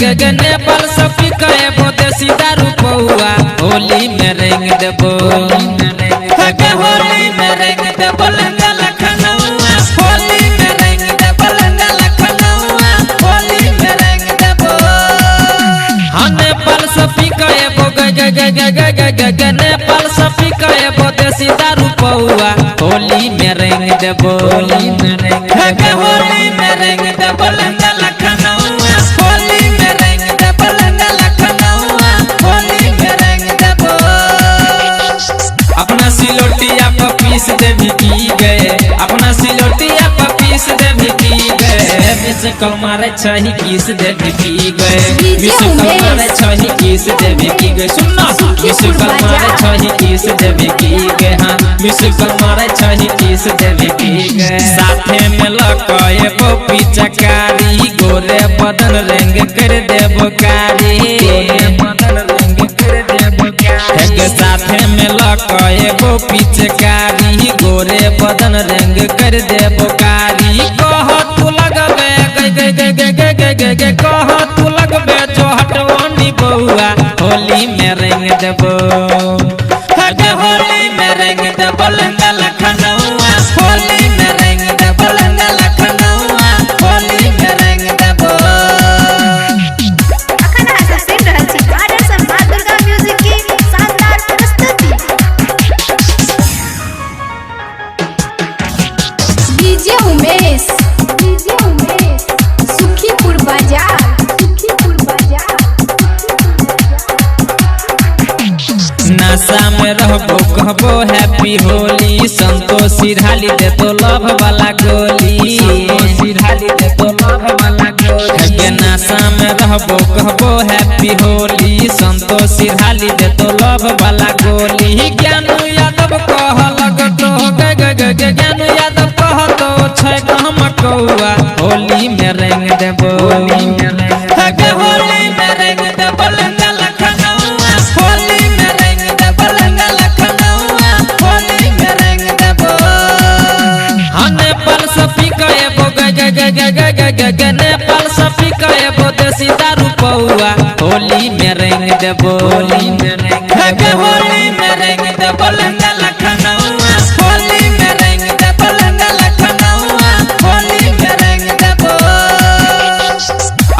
गे नेपाल सपी कहे बोते सीधा रूपवा होली में रेंग देबो होली में रेंग देबो लंगा लखनऊआ होली में रेंग देबो लंगा लखनऊआ होली में रेंग देबो हाँ नेपाल सपी कहे बो गे नेपाल सपी कहे बोते सीधा रूपवा होली में रेंग देबो होली में रेंग देबो लंगा लखनऊआ होली में रेंग देबो लंगा लखनऊआ होली में रेंग देबो अपना सिलोटिया पर पीस देवी की गए अपना सिलोटिया पर पीस देवी की गए मिस कमारे छही किस देवी की गए मिस कमारे छही किस देवी की गए सुनना मिस कमारे छही किस देवी की गए हाँ मिस कमारे छही किस देवी की गए साथे में लकाए पपी चकारी गोरे बदन रंग कर देबो कारी बदन रंग कर देबो कारी साथे में लकाए पपी चकारी गोरे बदन रंग कर देबो कारी कह तू लगबे गे कह तू लगबे जो हटवानी बउआ होली में रंग देबो होली में रंग देबो लंगा लखनऊआ होली में रंग देबो लंगा लखनऊआ होली में रंग देबो अखन आशा सुन रहल छी आदर्श मां दुर्गा म्यूजिक की शानदार प्रस्तुति डीजे उमेश सुखीपुर बाजार नशा में रहबो कहबो हैप्पी होली संतोषी ढाली दे तो लव वाला गोली ढाली दे तो लव वाला गोली नशा में रहबो कहबो हैप्पी होली संतोषी ढाली दे तो लव वाला गोली ज्ञानू यादव कह लगतो ज्ञानू यादव कह तो छै कहम कौआ होली में रंग देबो होली में रंग देबो लंगा लखनऊआ होली में रंग देबो लंगा लखनऊआ होली में रंग देबो हाँ नेपाल सपी कहे बो गे नेपाल सपी कहे बोते सीधा रूपवा होली में रंग देबो होली में रंग देबो लंगा लखनऊआ होली में रंग देबो लंगा लखनऊआ होली में रंग देबो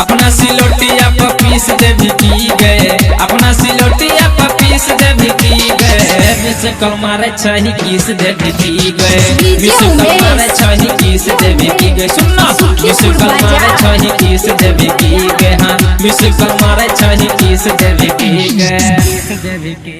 अपना सिलोटिया पर पीस देवी की गए अपना सिलोटिया पर पीस देवी की गए मिस कमारे छही किस देवी की गए मिस कमारे छही किस देवी की गए सुनना मिस कमारे छही किस देवी की गए हाँ मिस कमारे छही किस देवी की गए